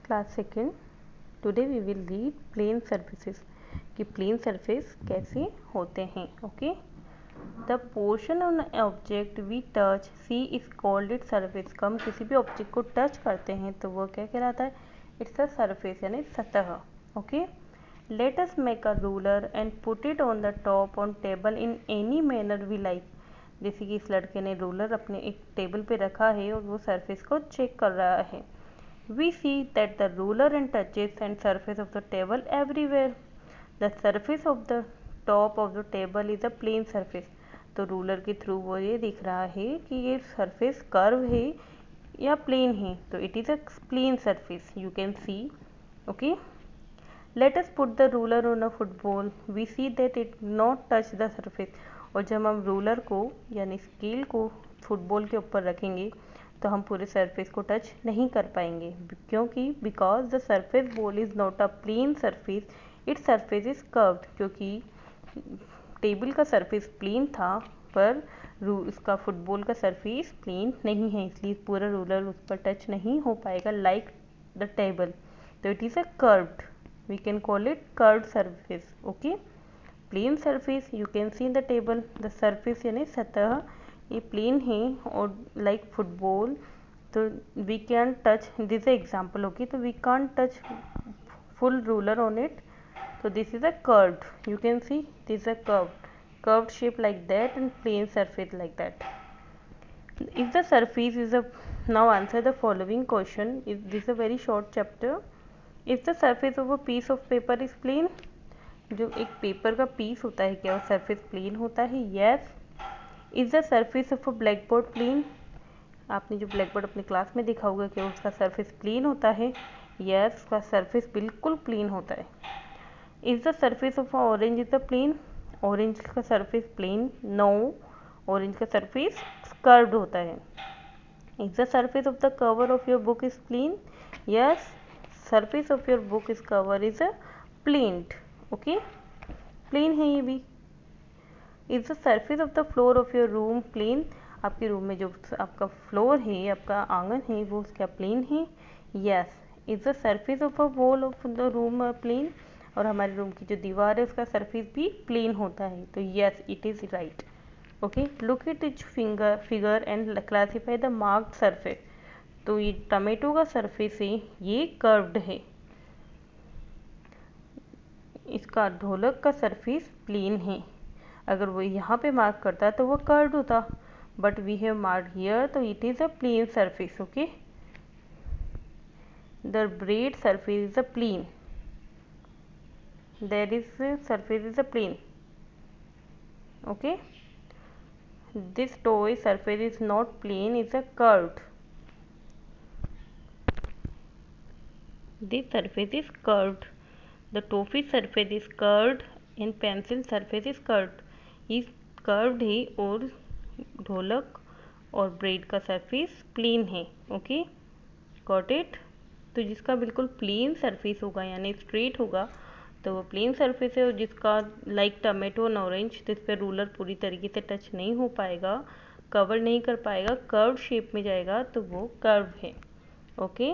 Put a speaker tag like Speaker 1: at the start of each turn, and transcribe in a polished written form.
Speaker 1: Class second. Today we will read plane surfaces कि plane surface कैसे होते हैं। Okay, the portion on object we touch see is called it surface. हम किसी भी object को टच करते हैं तो वो क्या कहलाता है? इट्स अ सरफेस यानी सतह। Okay, let us make a ruler and put it on the top on table in any manner we like. जैसे कि इस लड़के ने रूलर अपने एक टेबल पे रखा है और वो सरफेस को चेक कर रहा है। We see that the ruler and touches and surface of the table everywhere. The surface of the top of the table is a plane surface. तो रूलर के थ्रू वो ये दिख रहा है कि ये सरफेस कर्व है या प्लेन है, तो it is a plane surface you can see. Okay, let us put the ruler on a football. We see that it not touch the surface. और जब हम रूलर को यानी स्केल को फुटबॉल के ऊपर रखेंगे तो हम पूरे सरफेस को टच नहीं कर पाएंगे, क्योंकि because the surface ball is not a plane surface, its surface is curved. क्योंकि टेबल का सरफेस प्लेन था पर इसका फुटबॉल का सरफेस प्लेन नहीं है, इसलिए पूरा रूलर उस पर टच नहीं हो पाएगा लाइक द टेबल। तो it is a curved, we can call it curved surface. Okay, plane surface you can see in the table. The surface यानी सतह ये प्लेन है और लाइक फुटबॉल, तो we can touch, this example होगी, तो we can touch full ruler on it. तो this is a curved, you can see this a curved shape like that and plane surface like that. If the surface is a, now answer the following question. Is this a very short chapter? If the surface of a piece of paper is plane, जो एक paper का piece होता है क्या वो surface plane होता है? Yes. Is the surface of a black board plane? आपने जो ब्लैक बोर्ड अपने क्लास में देखा होगा कि उसका सरफेस प्लेन होता है। यस, उसका सरफेस बिल्कुल प्लेन होता है। Is the surface of orange is the plane? Orange का सरफेस प्लेन? नो, ऑरेंज का सरफेस कर्व्ड होता है। Is the surface of the cover of your book is plane? Yes, surface of your book is cover is a planed. Okay, plane है ये भी। Is the surface of the floor of your room plane? आपके room में जो आपका floor है, आपका आंगन है, वो उसका प्लेन है। Yes. Is the surface of a wall of the room plane? और हमारे रूम की जो दीवार है उसका सरफेस भी प्लेन होता है, तो yes it is right. Okay, look at each figure and classify the marked surface. तो ये टमेटो का सरफेस है, ये कर्व्ड है। इसका ढोलक का सरफेस प्लेन है, अगर वो यहाँ पे मार्क करता तो वो कर्व्ड होता, but we have marked here, तो it is a plane surface. Okay, the bread surface is a plane, there is surface is a plane. Okay, this toy surface is not plane, is a curved, this surface is curved, the toffee surface is curved and pencil surface is curved. ये curved है और ढोलक और bread का surface plane है। Okay, got it. तो जिसका बिल्कुल प्लेन सरफेस होगा यानी स्ट्रेट होगा तो वो प्लेन सरफेस है, और जिसका लाइक टमेटो और ऑरेंज जिस पर रूलर पूरी तरीके से टच नहीं हो पाएगा, कवर नहीं कर पाएगा, कर्व शेप में जाएगा, तो वो कर्व है। ओके।